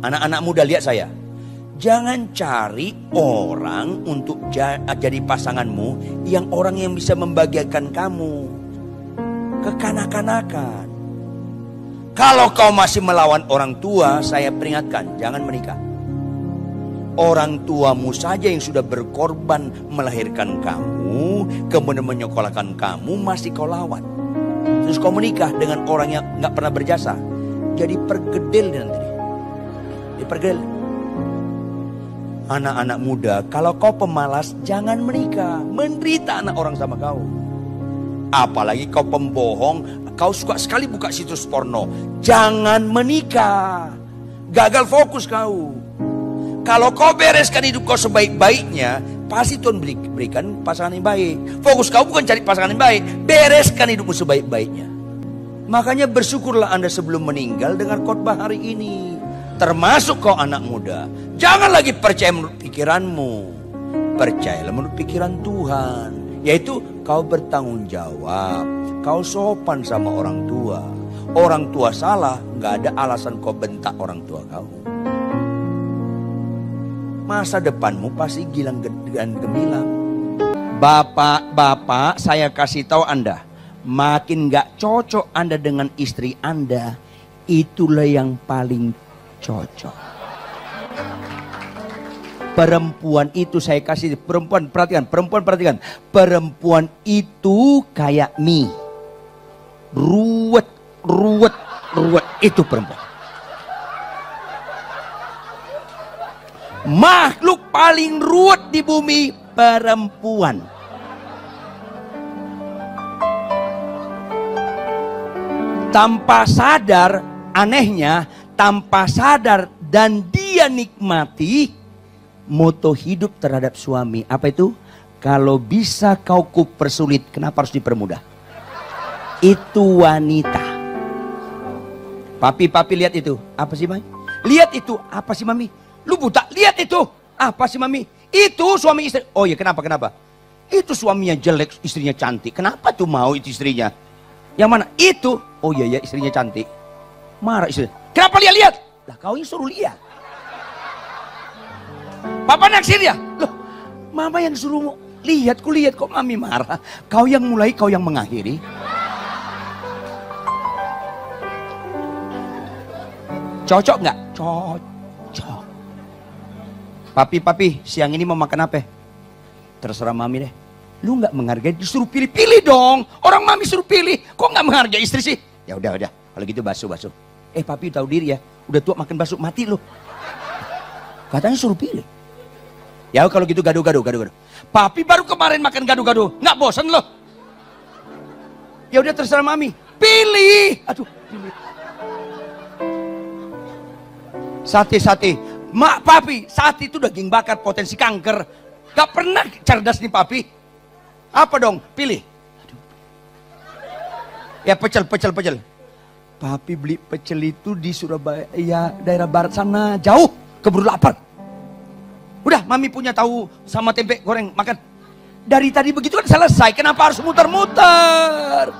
Anak-anak muda lihat saya. Jangan cari orang untuk jadi pasanganmu yang orang yang bisa membahagiakan kamu. Kekanak-kanakan. Kalau kau masih melawan orang tua, saya peringatkan, jangan menikah. Orang tuamu saja yang sudah berkorban melahirkan kamu, kemudian menyekolahkan kamu, masih kau lawan. Terus kau menikah dengan orang yang gak pernah berjasa. Jadi pergedel nanti. Jadi pergedel. Anak-anak muda, kalau kau pemalas, jangan menikah. Menderita anak orang sama kau. Apalagi kau pembohong, kau suka sekali buka situs porno. Jangan menikah. Gagal fokus kau. Kalau kau bereskan hidup kau sebaik-baiknya, pasti Tuhan berikan pasangan yang baik. Fokus kau bukan cari pasangan yang baik, bereskan hidupmu sebaik-baiknya. Makanya bersyukurlah Anda sebelum meninggal dengan khotbah hari ini. Termasuk kau anak muda. Jangan lagi percaya menurut pikiranmu. Percayalah menurut pikiran Tuhan. Yaitu kau bertanggung jawab. Kau sopan sama orang tua. Orang tua salah, gak ada alasan kau bentak orang tua kau. Masa depanmu pasti gilang dan gemilang. Bapak-bapak, saya kasih tahu Anda. Makin gak cocok Anda dengan istri Anda, itulah yang paling cocok. Perempuan itu saya kasih, perempuan perhatikan. Perempuan itu kayak mie. Ruwet, itu perempuan. Makhluk paling ruwet di bumi, perempuan. Tanpa sadar, anehnya, tanpa sadar dan dia nikmati moto hidup terhadap suami. Apa itu? Kalau bisa kau kupersulit, kenapa harus dipermudah? Itu wanita. Papi lihat itu. Apa sih Mami? Lihat itu. Apa sih Mami? Lu buta, lihat itu. Apa sih Mami? Itu suami istri. Oh ya, kenapa? Itu suaminya jelek, istrinya cantik. Kenapa tuh mau itu istrinya? Yang mana? Itu. Oh iya, istrinya cantik. Marah istri. Kenapa lihat? Lah kau yang suruh lihat. Papa naksir ya? Loh, Mama yang suruh lihat, kulihat kok Mami marah. Kau yang mulai, kau yang mengakhiri. Cocok nggak? Cocok. Papi, siang ini mau makan apa? Terserah Mami deh. Lu nggak menghargai, disuruh pilih-pilih dong. Orang Mami suruh pilih, kok nggak menghargai istri sih? Ya udah. Kalau gitu basuh. Papi tahu diri ya, udah tua makan basuh mati lu. Katanya suruh pilih. Ya kalau gitu gaduh. Papi baru kemarin makan gaduh, nggak bosan loh. Ya udah terserah Mami, pilih. Aduh, pilih. Sate. Mak Papi, sate itu daging bakar potensi kanker. Gak pernah cerdas nih Papi. Apa dong? Pilih. Aduh. Ya pecel. Papi beli pecel itu di Surabaya, ya daerah barat sana, jauh, keburu lapar. Udah, Mami punya tahu sama tempe goreng, makan. Dari tadi begitu kan selesai, kenapa harus muter-muter?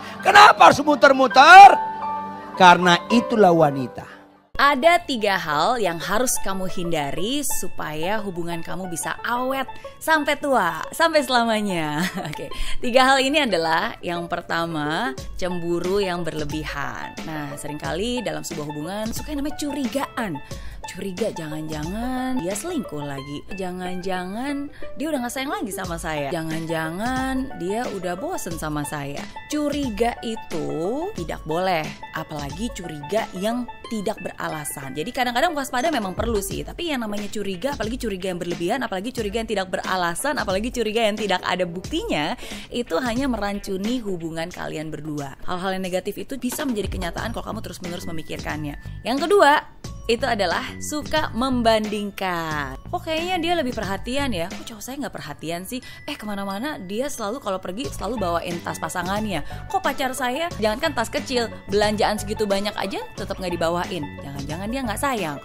Karena itulah wanita. Ada 3 hal yang harus kamu hindari supaya hubungan kamu bisa awet sampai tua, sampai selamanya. Oke, 3 hal ini adalah yang pertama, cemburu yang berlebihan. Nah, seringkali dalam sebuah hubungan suka yang namanya curigaan. Curiga, jangan-jangan dia selingkuh lagi. Jangan-jangan dia udah gak sayang lagi sama saya. Jangan-jangan dia udah bosen sama saya. Curiga itu tidak boleh. Apalagi curiga yang tidak beralasan. Jadi kadang-kadang waspada memang perlu sih. Tapi yang namanya curiga, apalagi curiga yang berlebihan, apalagi curiga yang tidak beralasan, apalagi curiga yang tidak ada buktinya, itu hanya merancuni hubungan kalian berdua. Hal-hal yang negatif itu bisa menjadi kenyataan kalau kamu terus-menerus memikirkannya. Yang kedua, itu adalah suka membandingkan. Oh kayaknya dia lebih perhatian ya. Kok cowok saya gak perhatian sih? Kemana-mana dia selalu kalau pergi selalu bawain tas pasangannya. Kok pacar saya jangankan tas kecil, belanjaan segitu banyak aja tetap gak dibawain. Jangan-jangan dia gak sayang.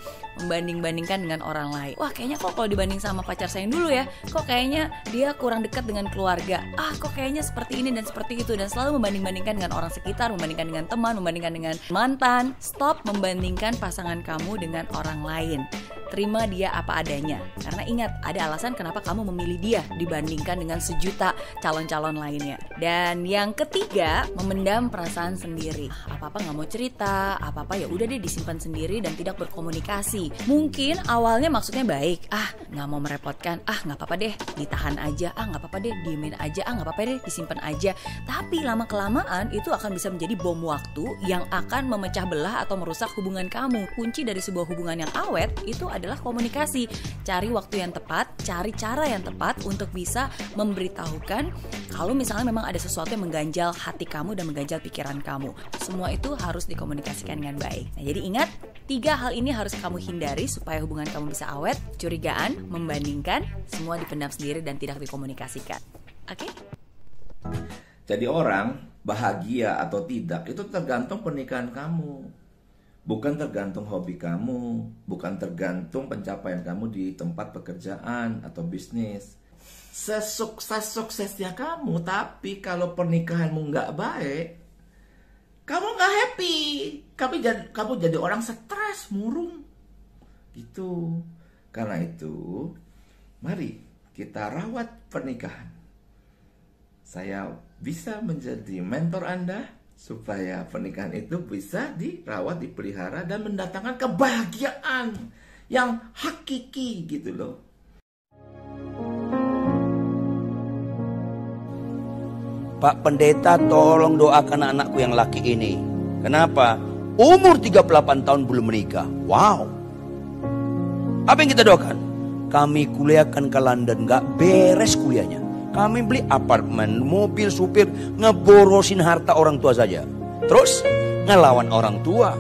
membanding-bandingkan dengan orang lain. Wah, kayaknya kok kalau dibanding sama pacar saya yang dulu ya, kok kayaknya dia kurang dekat dengan keluarga. Kok kayaknya seperti ini dan seperti itu, dan selalu membanding-bandingkan dengan orang sekitar, membandingkan dengan teman, membandingkan dengan mantan. Stop membandingkan pasangan kamu dengan orang lain. Terima dia apa adanya. Karena ingat, ada alasan kenapa kamu memilih dia dibandingkan dengan sejuta calon-calon lainnya. Dan yang ketiga, memendam perasaan sendiri. Apa-apa nggak mau cerita, apa-apa ya udah deh disimpan sendiri dan tidak berkomunikasi. Mungkin awalnya maksudnya baik, nggak mau merepotkan, nggak apa-apa deh ditahan aja, nggak apa-apa deh diemin aja, nggak apa-apa deh disimpan aja. Tapi lama-kelamaan itu akan bisa menjadi bom waktu yang akan memecah belah atau merusak hubungan kamu. Kunci dari sebuah hubungan yang awet itu adalah komunikasi. Cari waktu yang tepat, cari cara yang tepat untuk bisa memberitahukan kalau misalnya memang ada sesuatu yang mengganjal hati kamu dan mengganjal pikiran kamu. Semua itu harus dikomunikasikan dengan baik. Nah, jadi ingat, 3 hal ini harus kamu hindari supaya hubungan kamu bisa awet. Curigaan, membandingkan, semua dipendam sendiri dan tidak dikomunikasikan. Oke? Jadi orang bahagia atau tidak itu tergantung pernikahan kamu. Bukan tergantung hobi kamu, bukan tergantung pencapaian kamu di tempat pekerjaan atau bisnis. Sesukses-suksesnya kamu, tapi kalau pernikahanmu nggak baik, kamu nggak happy. Kamu jadi orang stres, murung. Gitu. Karena itu, mari kita rawat pernikahan. Saya bisa menjadi mentor Anda supaya pernikahan itu bisa dirawat, dipelihara, dan mendatangkan kebahagiaan yang hakiki gitu loh. Pak Pendeta, tolong doakan anakku yang laki ini. Kenapa? Umur 38 tahun belum menikah. Wow. Apa yang kita doakan? Kami kuliahkan ke London, gak beres kuliahnya. Kami beli apartemen, mobil, supir, ngeborosin harta orang tua saja. Terus ngelawan orang tua,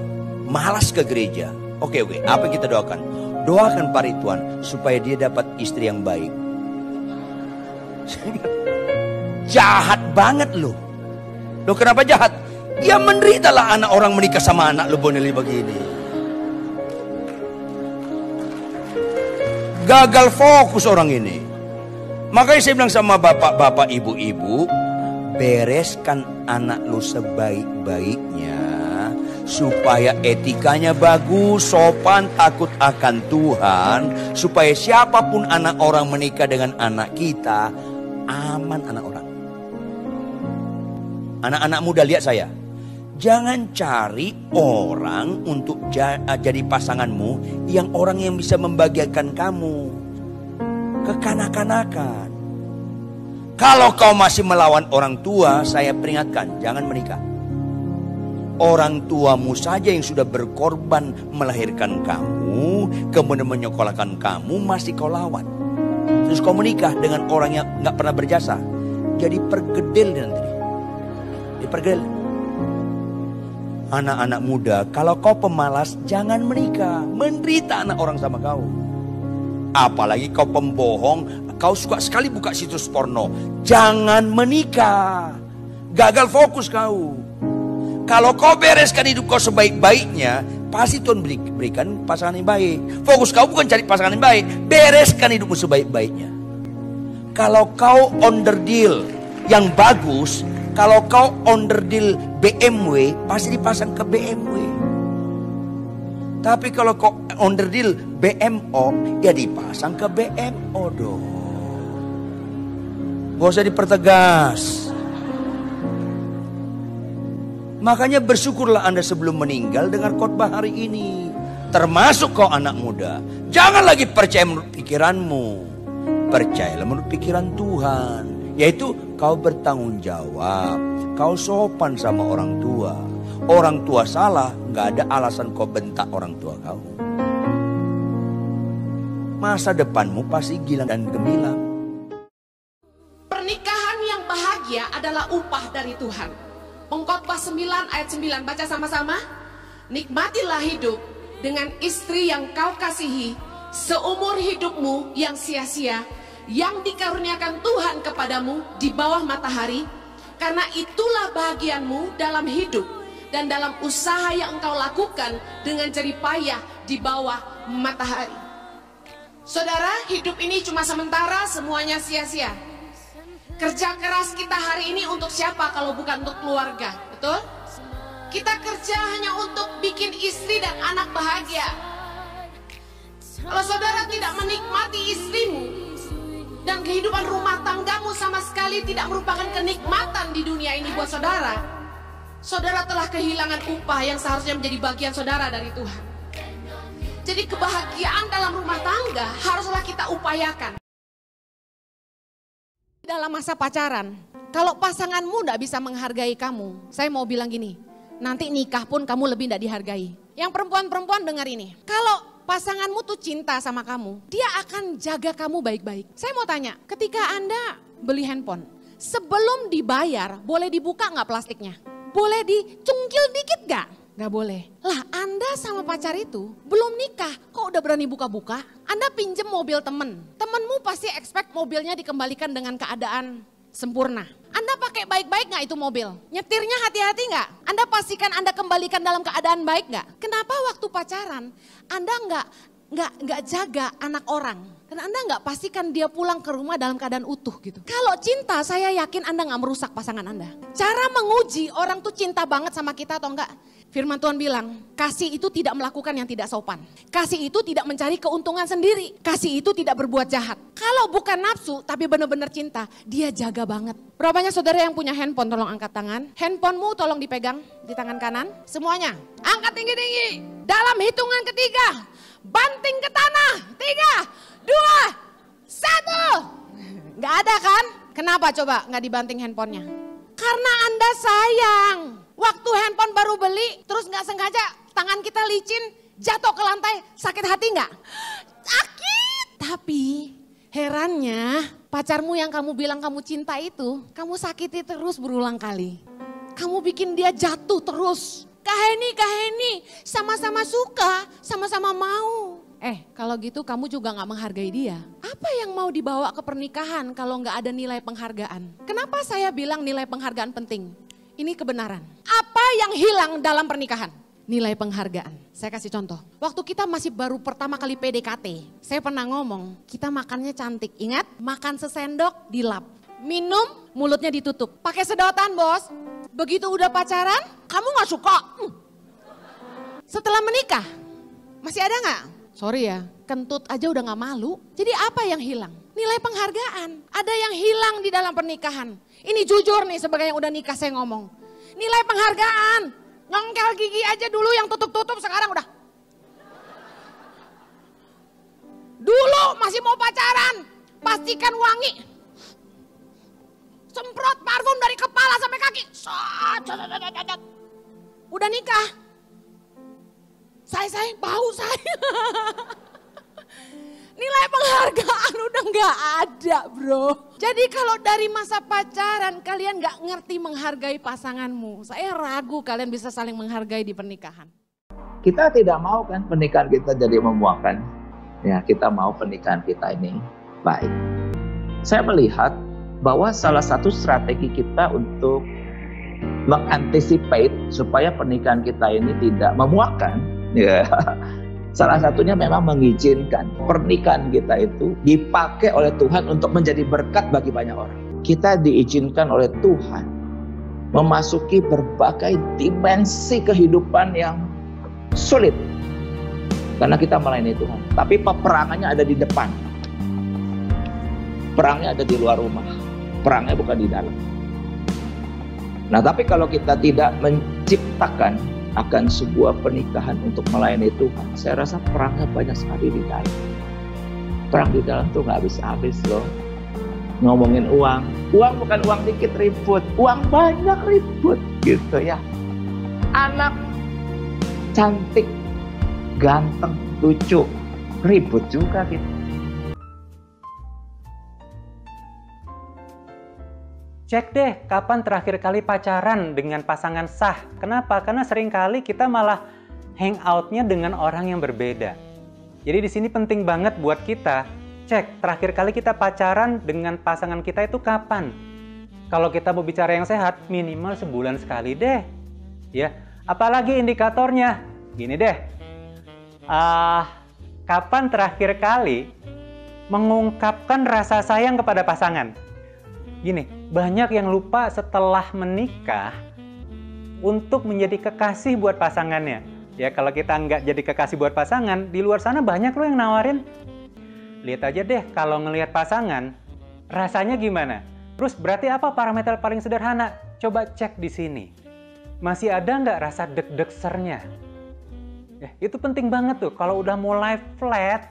malas ke gereja. Oke, apa yang kita doakan? Doakan Pak Ridwan supaya dia dapat istri yang baik. Jahat banget loh. Loh, kenapa jahat? Ya menderitalah anak orang menikah sama anak lo boneli begini. Gagal fokus orang ini. Makanya saya bilang sama bapak-bapak, ibu-ibu, bereskan anak lu sebaik-baiknya supaya etikanya bagus, sopan, takut akan Tuhan, supaya siapapun anak orang menikah dengan anak kita, aman anak orang. Anak-anak muda, lihat saya. Jangan cari orang untuk jadi pasanganmu yang orang yang bisa membahagiakan kamu. Kekanak-kanakan. Kalau kau masih melawan orang tua, saya peringatkan, jangan menikah. Orang tuamu saja yang sudah berkorban melahirkan kamu, kemudian menyekolahkan kamu, masih kau lawan. Terus kau menikah dengan orang yang gak pernah berjasa, jadi pergedel nanti. Dipergedel. Anak-anak muda, kalau kau pemalas, jangan menikah. Menderita anak orang sama kau. Apalagi kau pembohong, kau suka sekali buka situs porno. Jangan menikah. Gagal fokus kau. Kalau kau bereskan hidup kau sebaik-baiknya, pasti Tuhan berikan pasangan yang baik. Fokus kau bukan cari pasangan yang baik, bereskan hidupmu sebaik-baiknya. Kalau kau onderdil yang bagus, kalau kau onderdil BMW, pasti dipasang ke BMW. Tapi kalau kau onderdil BMO, ya dipasang ke BMO dong. Gak usah dipertegas. Makanya bersyukurlah Anda sebelum meninggal dengar khotbah hari ini. Termasuk kau anak muda. Jangan lagi percaya menurut pikiranmu. Percayalah menurut pikiran Tuhan. Yaitu kau bertanggung jawab. Kau sopan sama orang tua. Orang tua salah, gak ada alasan kau bentak orang tua kau. Masa depanmu pasti gilang dan gemilang. Pernikahan yang bahagia adalah upah dari Tuhan. Pengkhotbah 9 ayat 9, baca sama-sama. Nikmatilah hidup dengan istri yang kau kasihi seumur hidupmu yang sia-sia, yang dikaruniakan Tuhan kepadamu di bawah matahari, karena itulah bahagianmu dalam hidup dan dalam usaha yang engkau lakukan dengan jerih payah di bawah matahari. Saudara, hidup ini cuma sementara, semuanya sia-sia. Kerja keras kita hari ini untuk siapa kalau bukan untuk keluarga, betul? Kita kerja hanya untuk bikin istri dan anak bahagia. Kalau saudara tidak menikmati istrimu dan kehidupan rumah tanggamu sama sekali tidak merupakan kenikmatan di dunia ini buat saudara, saudara telah kehilangan upah yang seharusnya menjadi bagian saudara dari Tuhan. Jadi kebahagiaan dalam rumah tangga haruslah kita upayakan. Dalam masa pacaran, kalau pasanganmu tidak bisa menghargai kamu, saya mau bilang gini, nanti nikah pun kamu lebih tidak dihargai. Yang perempuan-perempuan dengar ini, kalau pasanganmu tuh cinta sama kamu, dia akan jaga kamu baik-baik. Saya mau tanya, ketika Anda beli handphone, sebelum dibayar boleh dibuka nggak plastiknya? Boleh dicungkil dikit nggak? Nggak boleh. Lah Anda sama pacar itu belum nikah, kok udah berani buka-buka? Anda pinjem mobil temenmu pasti expect mobilnya dikembalikan dengan keadaan sempurna. Anda pakai baik-baik nggak itu mobil? Nyetirnya hati-hati nggak? Anda pastikan Anda kembalikan dalam keadaan baik nggak? Kenapa waktu pacaran Anda nggak jaga anak orang? Dan Anda nggak pastikan dia pulang ke rumah dalam keadaan utuh gitu. Kalau cinta, saya yakin Anda nggak merusak pasangan Anda. Cara menguji orang tuh cinta banget sama kita atau enggak? Firman Tuhan bilang, kasih itu tidak melakukan yang tidak sopan. Kasih itu tidak mencari keuntungan sendiri. Kasih itu tidak berbuat jahat. Kalau bukan nafsu tapi benar-benar cinta, dia jaga banget. Berapa banyak saudara yang punya handphone? Tolong angkat tangan. Handphonemu tolong dipegang di tangan kanan. Semuanya, angkat tinggi-tinggi. Dalam hitungan ketiga, banting ke tanah. 3, 2, 1. Gak ada kan? Kenapa coba gak dibanting handphonenya? Karena Anda sayang. Waktu handphone baru beli, terus gak sengaja tangan kita licin, jatuh ke lantai, sakit hati gak? Sakit. Tapi herannya pacarmu yang kamu bilang kamu cinta itu, kamu sakiti terus berulang kali. Kamu bikin dia jatuh terus. Kak Heni, sama-sama suka, sama-sama mau. Kalau gitu kamu juga gak menghargai dia. Apa yang mau dibawa ke pernikahan kalau gak ada nilai penghargaan? Kenapa saya bilang nilai penghargaan penting? Ini kebenaran. Apa yang hilang dalam pernikahan? Nilai penghargaan. Saya kasih contoh. Waktu kita masih baru pertama kali PDKT, saya pernah ngomong, kita makannya cantik. Ingat, makan sesendok dilap. Minum, mulutnya ditutup. Pakai sedotan, bos. Begitu udah pacaran, kamu gak suka. Setelah menikah, masih ada gak? Sorry ya, kentut aja udah gak malu. Jadi apa yang hilang? Nilai penghargaan. Ada yang hilang di dalam pernikahan. Ini jujur nih sebagai yang udah nikah saya ngomong. Nilai penghargaan. Nyongkel gigi aja dulu yang tutup-tutup sekarang udah. Dulu masih mau pacaran, pastikan wangi. Semprot parfum dari kepala sampai kaki. Udah nikah. Saya bau saya. Nilai penghargaan udah gak ada bro. Jadi kalau dari masa pacaran kalian gak ngerti menghargai pasanganmu. Saya ragu kalian bisa saling menghargai di pernikahan. Kita tidak mau kan pernikahan kita jadi memuakan. Ya, kita mau pernikahan kita ini baik. Saya melihat bahwa salah satu strategi kita untuk mengantisipate supaya pernikahan kita ini tidak memuakan. Ya. Salah satunya memang mengizinkan pernikahan kita itu dipakai oleh Tuhan untuk menjadi berkat bagi banyak orang. Kita diizinkan oleh Tuhan memasuki berbagai dimensi kehidupan yang sulit. Karena kita melayani Tuhan. Tapi peperangannya ada di depan. Perangnya ada di luar rumah. Perangnya bukan di dalam. Nah tapi kalau kita tidak menciptakan akan sebuah pernikahan untuk melayani Tuhan, saya rasa perangnya banyak sekali di dalam. Perang di dalam tuh gak habis-habis loh. Ngomongin uang bukan uang dikit ribut, uang banyak ribut gitu ya. Anak cantik, ganteng, lucu, ribut juga gitu. Cek deh kapan terakhir kali pacaran dengan pasangan sah. Kenapa? Karena seringkali kita malah hangoutnya dengan orang yang berbeda. Jadi di sini penting banget buat kita cek terakhir kali kita pacaran dengan pasangan kita itu kapan. Kalau kita mau bicara yang sehat, minimal sebulan sekali deh. Ya, apalagi indikatornya. Gini deh. Kapan terakhir kali mengungkapkan rasa sayang kepada pasangan? Gini, banyak yang lupa setelah menikah untuk menjadi kekasih buat pasangannya. Ya, kalau kita nggak jadi kekasih buat pasangan, di luar sana banyak loh yang nawarin. Lihat aja deh, kalau ngelihat pasangan, rasanya gimana? Terus berarti apa parameter paling sederhana? Coba cek di sini. Masih ada nggak rasa deg-degsernya? Ya, itu penting banget tuh. Kalau udah mulai flat,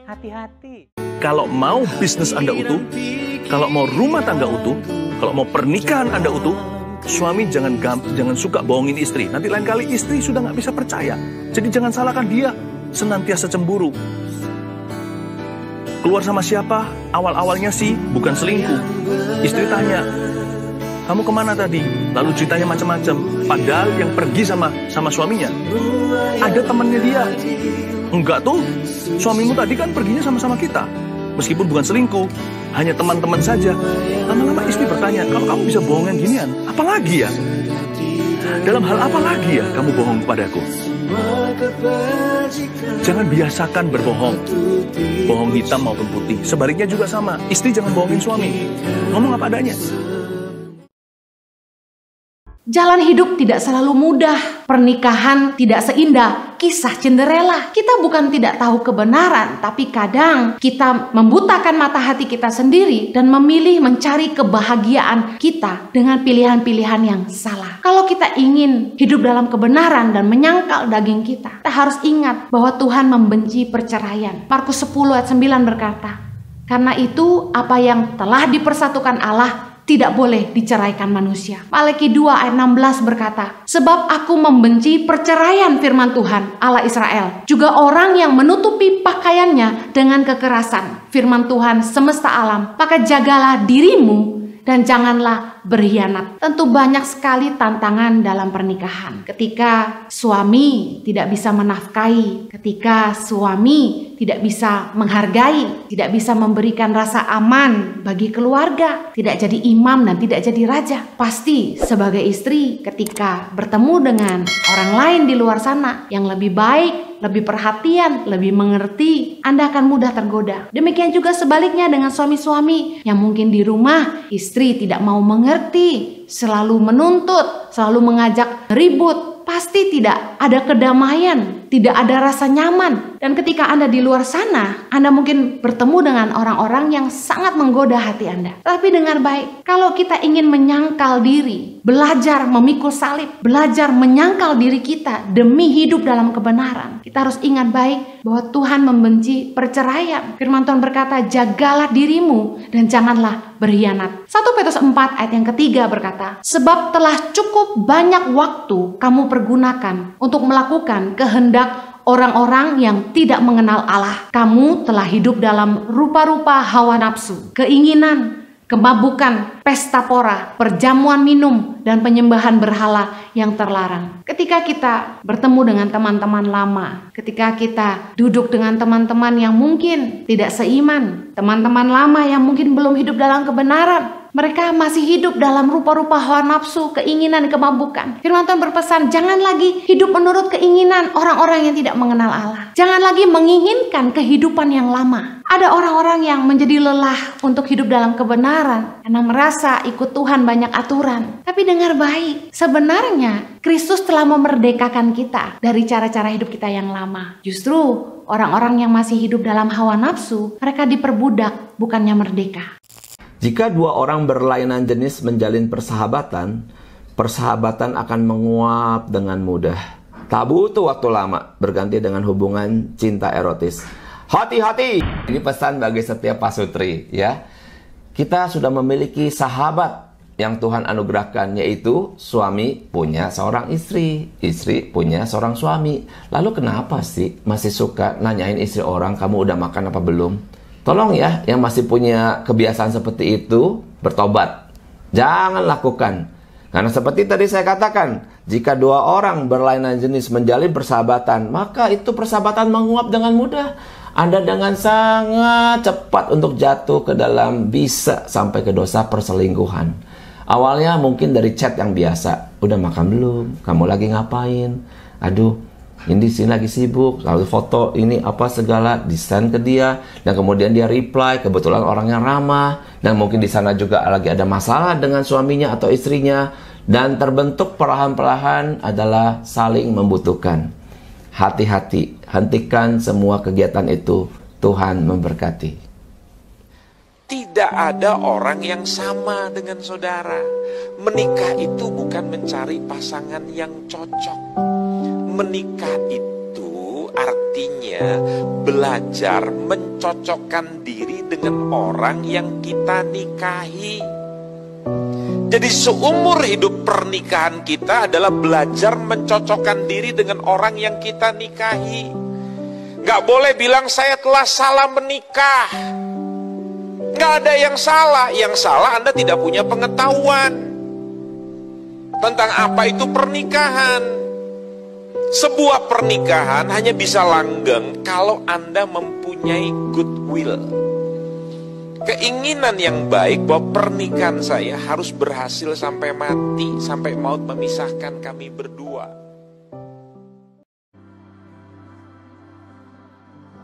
hati-hati. Kalau mau bisnis Anda utuh, kalau mau rumah tangga utuh, kalau mau pernikahan Anda utuh, suami jangan suka bohongin istri. Nanti lain kali istri sudah nggak bisa percaya. Jadi jangan salahkan dia, senantiasa cemburu. Keluar sama siapa? Awal-awalnya sih bukan selingkuh. Istri tanya, kamu kemana tadi? Lalu ceritanya macam-macam. Padahal yang pergi sama suaminya ada temannya dia. Enggak tuh, suamimu tadi kan perginya sama-sama kita. Meskipun bukan selingkuh, hanya teman-teman saja. Lama-lama istri bertanya, kalau kamu bisa bohongan ginian, apa lagi ya? Dalam hal apa lagi ya kamu bohong kepadaku? Jangan biasakan berbohong. Bohong hitam maupun putih. Sebaliknya juga sama. Istri jangan bohongin suami. Ngomong apa adanya. Jalan hidup tidak selalu mudah, pernikahan tidak seindah kisah Cinderella. Kita bukan tidak tahu kebenaran, tapi kadang kita membutakan mata hati kita sendiri dan memilih mencari kebahagiaan kita dengan pilihan-pilihan yang salah. Kalau kita ingin hidup dalam kebenaran dan menyangkal daging kita harus ingat bahwa Tuhan membenci perceraian. Markus 10 ayat 9 berkata, karena itu apa yang telah dipersatukan Allah tidak boleh diceraikan manusia. Malaki 2 ayat 16 berkata, sebab aku membenci perceraian firman Tuhan Allah Israel, juga orang yang menutupi pakaiannya dengan kekerasan firman Tuhan semesta alam. Maka jagalah dirimu dan janganlah berkhianat. Tentu banyak sekali tantangan dalam pernikahan. Ketika suami tidak bisa menafkahi, ketika suami tidak bisa menghargai, tidak bisa memberikan rasa aman bagi keluarga, tidak jadi imam dan tidak jadi raja. Pasti sebagai istri ketika bertemu dengan orang lain di luar sana yang lebih baik, lebih perhatian, lebih mengerti, Anda akan mudah tergoda. Demikian juga sebaliknya dengan suami-suami yang mungkin di rumah istri tidak mau mengerti, selalu menuntut, selalu mengajak ribut. Pasti tidak ada kedamaian, tidak ada rasa nyaman. Dan ketika Anda di luar sana, Anda mungkin bertemu dengan orang-orang yang sangat menggoda hati Anda. Tapi dengar baik, kalau kita ingin menyangkal diri, belajar memikul salib, belajar menyangkal diri kita demi hidup dalam kebenaran, kita harus ingat baik bahwa Tuhan membenci perceraian. Firman Tuhan berkata, jagalah dirimu dan janganlah berkhianat. 1 Petrus 4 ayat yang ketiga berkata, sebab telah cukup banyak waktu kamu pergunakan untuk melakukan kehendak orang-orang yang tidak mengenal Allah. Kamu telah hidup dalam rupa-rupa hawa nafsu, keinginan, kemabukan, pesta pora, perjamuan minum, dan penyembahan berhala yang terlarang. Ketika kita bertemu dengan teman-teman lama, ketika kita duduk dengan teman-teman yang mungkin tidak seiman, teman-teman lama yang mungkin belum hidup dalam kebenaran, mereka masih hidup dalam rupa-rupa hawa nafsu, keinginan, kemabukan. Firman Tuhan berpesan, jangan lagi hidup menurut keinginan orang-orang yang tidak mengenal Allah. Jangan lagi menginginkan kehidupan yang lama. Ada orang-orang yang menjadi lelah untuk hidup dalam kebenaran karena merasa ikut Tuhan banyak aturan. Tapi dengar baik, sebenarnya Kristus telah memerdekakan kita dari cara-cara hidup kita yang lama. Justru orang-orang yang masih hidup dalam hawa nafsu, mereka diperbudak, bukannya merdeka. Jika dua orang berlainan jenis menjalin persahabatan, persahabatan akan menguap dengan mudah. Tak butuh waktu lama berganti dengan hubungan cinta erotis. Hati-hati! Ini pesan bagi setiap pasutri, ya. Kita sudah memiliki sahabat yang Tuhan anugerahkan, yaitu suami punya seorang istri, istri punya seorang suami. Lalu kenapa sih masih suka nanyain istri orang, kamu udah makan apa belum? Tolong ya, yang masih punya kebiasaan seperti itu, bertobat. Jangan lakukan. Karena seperti tadi saya katakan, jika dua orang berlainan jenis menjalin persahabatan, maka itu persahabatan menguap dengan mudah. Anda dengan sangat cepat untuk jatuh ke dalam, bisa sampai ke dosa perselingkuhan. Awalnya mungkin dari chat yang biasa, udah makan belum? Kamu lagi ngapain? Aduh, ini di sini lagi sibuk, lalu foto ini apa segala di-send ke dia, dan kemudian dia reply, kebetulan orangnya ramah, dan mungkin di sana juga lagi ada masalah dengan suaminya atau istrinya, dan terbentuk perlahan-lahan adalah saling membutuhkan. Hati-hati, hentikan semua kegiatan itu. Tuhan memberkati. Tidak ada orang yang sama dengan saudara. Menikah itu bukan mencari pasangan yang cocok. Menikah itu artinya belajar mencocokkan diri dengan orang yang kita nikahi. Jadi seumur hidup pernikahan kita adalah belajar mencocokkan diri dengan orang yang kita nikahi. Gak boleh bilang saya telah salah menikah. Gak ada yang salah. Yang salah Anda tidak punya pengetahuan tentang apa itu pernikahan. Sebuah pernikahan hanya bisa langgeng kalau Anda mempunyai goodwill, keinginan yang baik bahwa pernikahan saya harus berhasil sampai mati, sampai maut memisahkan kami berdua.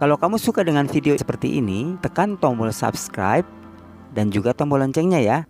Kalau kamu suka dengan video seperti ini, tekan tombol subscribe dan juga tombol loncengnya ya.